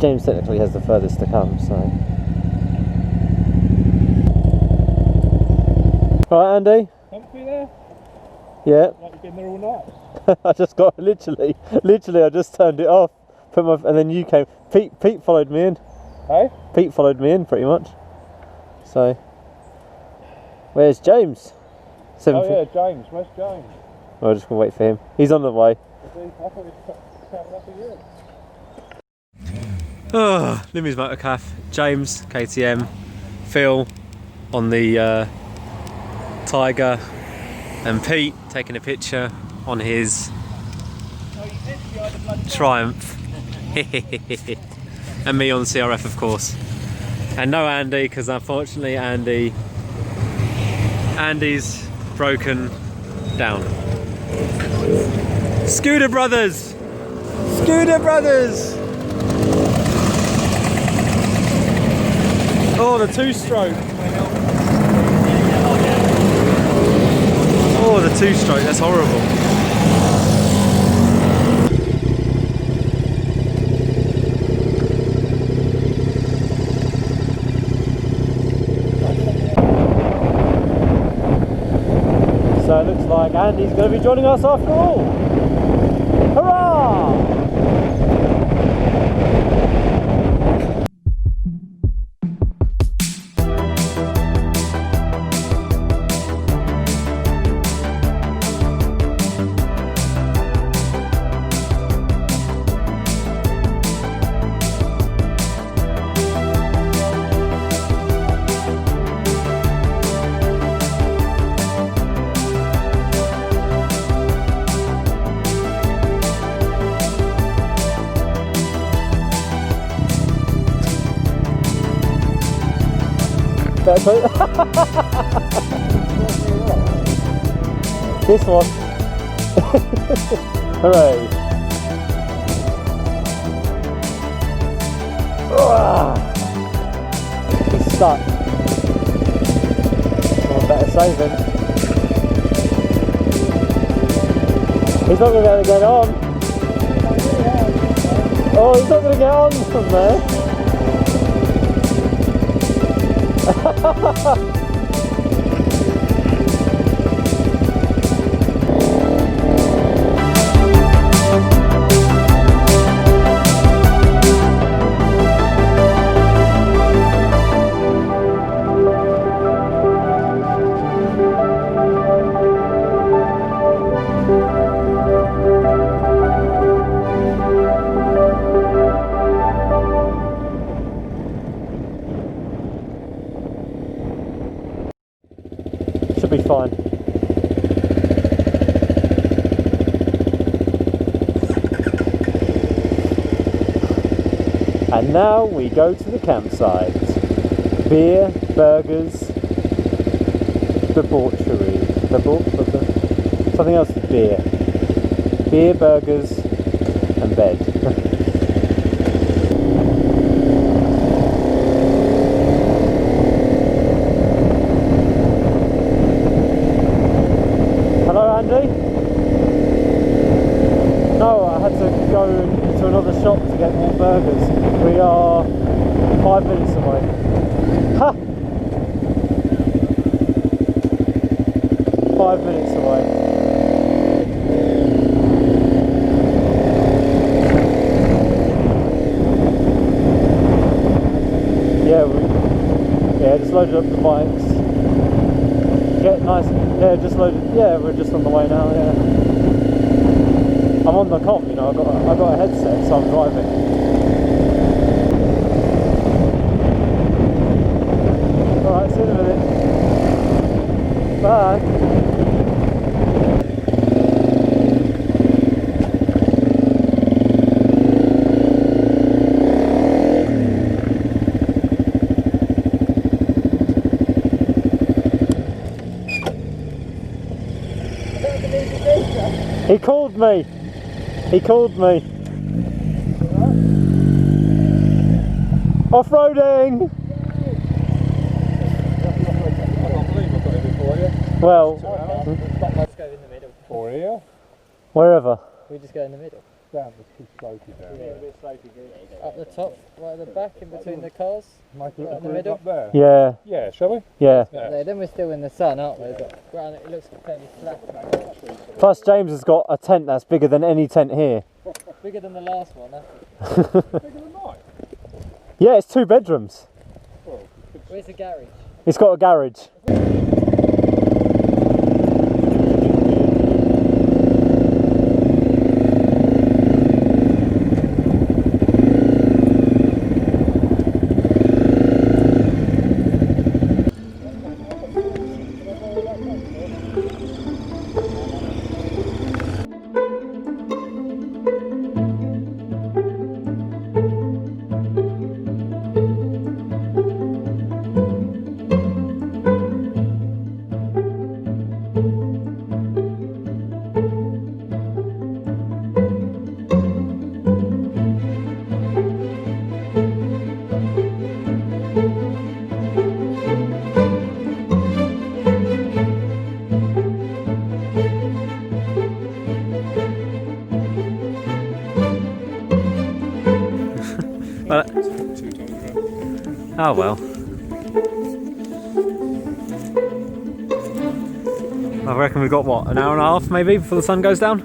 James technically has the furthest to come, so. Right, Andy? Comfy there? Yeah. Like you've been there all night? I just got, literally I just turned it off, and then you came. Pete followed me in. Hey? Pete followed me in pretty much. So, where's James? Oh yeah, James. Where's James? We're just going to wait for him. He's on the way. I thought we were travelling up a year. Oh, Limmy's Motorcafe, James, KTM, Phil on the Tiger, and Pete taking a picture on his Triumph. And me on the CRF, of course. And no Andy, because unfortunately Andy's broken down. Scooter Brothers! Scooter Brothers! Oh, the two-stroke. Oh, the two-stroke, that's horrible. So it looks like Andy's going to be joining us after all. Hurrah! This one. Hooray. He's stuck. Someone better save him. He's not going to be able to get on. Oh, he's not going to get on from there. Should be fine. And now we go to the campsite. Beer, burgers, debauchery. Something else with beer. Beer, burgers, and bed. No, I had to go to another shop to get more burgers. We are 5 minutes away. Ha! 5 minutes away. Yeah, just loaded up the bikes. Get nice, yeah, just loaded, yeah, we're just on the way now, yeah. I'm on the comm, you know, I've got a headset, so I'm driving. Alright, see you in a minute. Bye. He called me. He called me. What? Off-roading. I can't believe I've got it before you. Well, Let's go in the middle. For here? wherever. We just go in the middle. down, it's too slopey down there. a bit slopey. Up the top, right at the back, in between the cars. Make a Right little in the group middle. up there. Yeah, Yeah, shall we? yeah. Yeah. Then we're still in the sun, aren't we? But ground, it looks fairly flat. Plus, James has got a tent that's bigger than any tent here. Bigger than the last one, that's it. Bigger than mine. Yeah, it's 2 bedrooms. Where's the garage? It's got a garage. Oh well. I reckon we've got what, an hour and a half maybe before the sun goes down?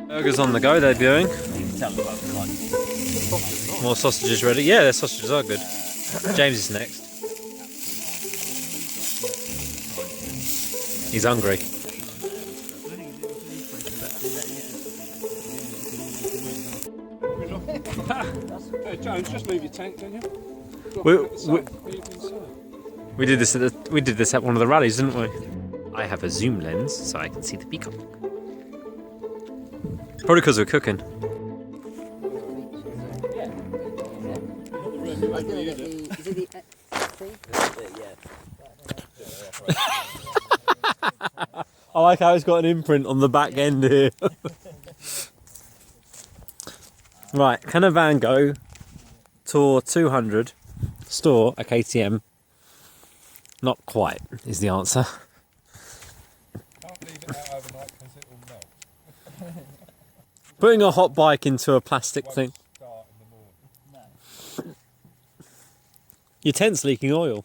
Burgers on the go, they're doing. More sausages ready. Yeah, their sausages are good. James is next. He's hungry. Hey Jones, just leave your tank, can you? We did this at one of the rallies, didn't we? I have a zoom lens so I can see the peacock. Probably because we're cooking. I like how it's got an imprint on the back end here. Right, can a van go tour 200, store a KTM? Not quite, is the answer. Can't leave it out overnight because it will melt. Putting a hot bike into a plastic thing. Start in the morning. Your tent's leaking oil.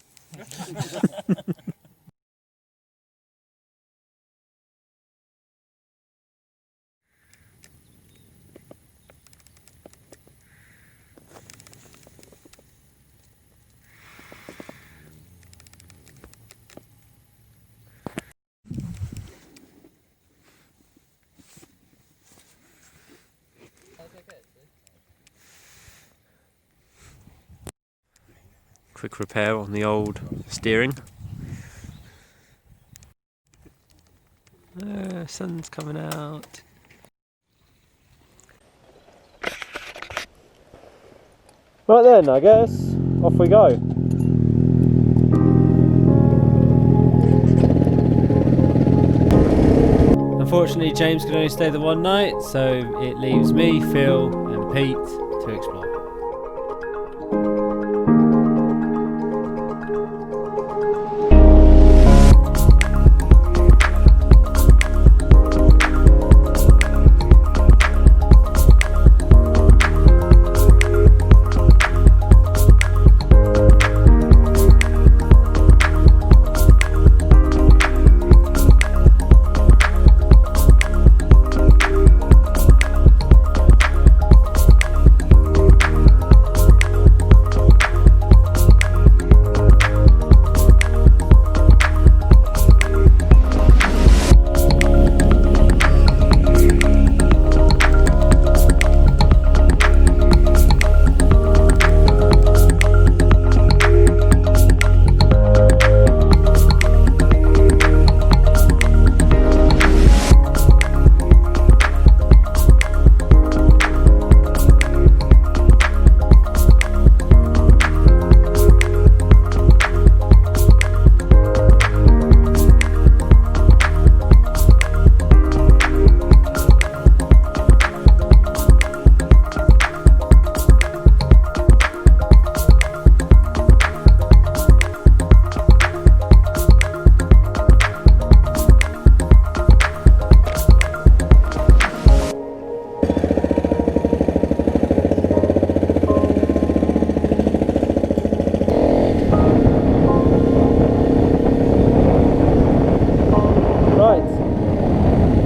Quick repair on the old steering. Sun's coming out. Right then, I guess, off we go. Unfortunately, James could only stay the one night, so it leaves me, Phil and Pete to explore.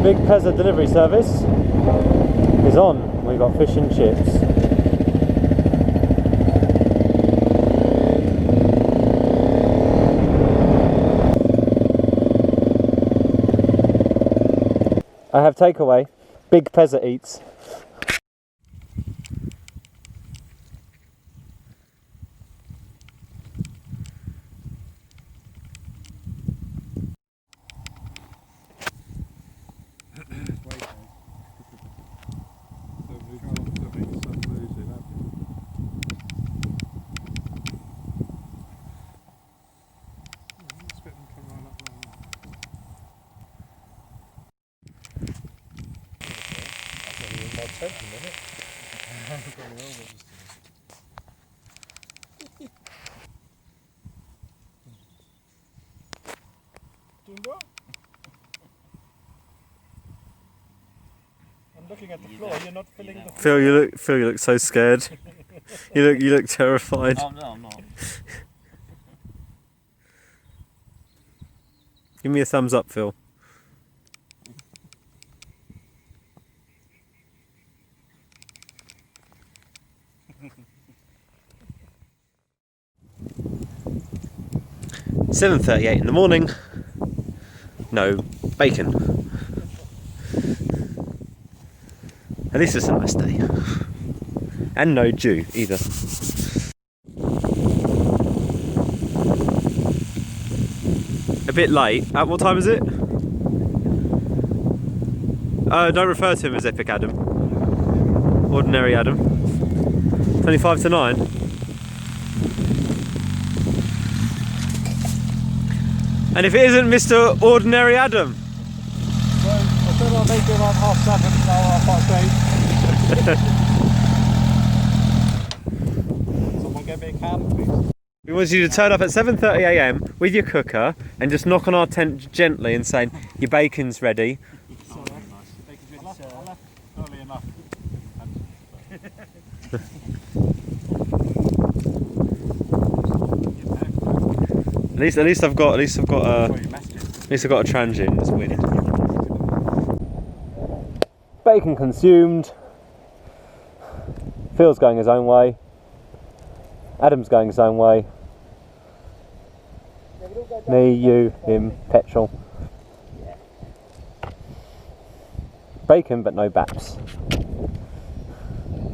big Pezza delivery service is on. We've got fish and chips. I have takeaway. Big Pezza eats. Doing what? I'm looking at the floor. You're not filling the floor. Phil, you look so scared. you look terrified. Oh no, I'm not. Give me a thumbs up, Phil. $7:38 in the morning. No bacon. At least it's a nice day. And no dew either. A bit late. What time is it? Don't refer to him as epicadam. Ordinary Adam. 25 to 9. And if it isn't Mr. Ordinary Adam? Well, I said I'll make it around 7:30, now 8:30. Someone get me a can, please. We want you to turn up at 7:30 AM with your cooker and just knock on our tent gently and saying, your bacon's ready. Early enough. At least I've got a transient. That's weird. Bacon consumed. Phil's going his own way. Adam's going his own way. Me, you, him, petrol. Bacon, but no baps.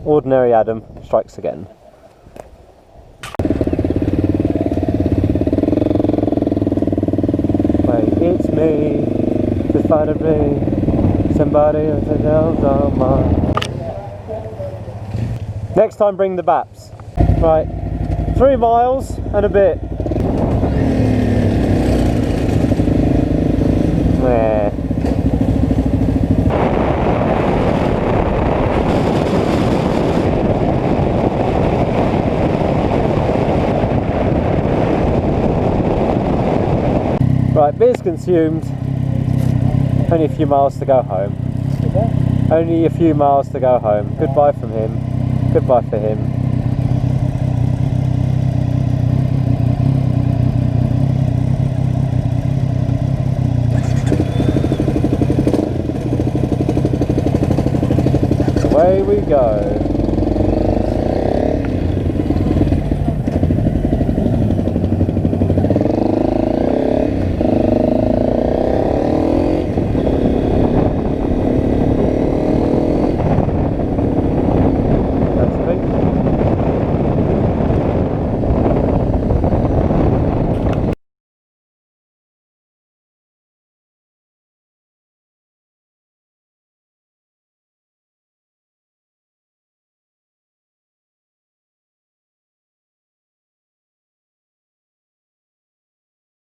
Ordinary Adam strikes again. It's me, just finally somebody to tell Dartmoor. Next time bring the baps. Right, 3 miles and a bit. Nah. Right, beer's consumed. Only a few miles to go home. Only a few miles to go home. Goodbye from him. Goodbye for him. Away we go.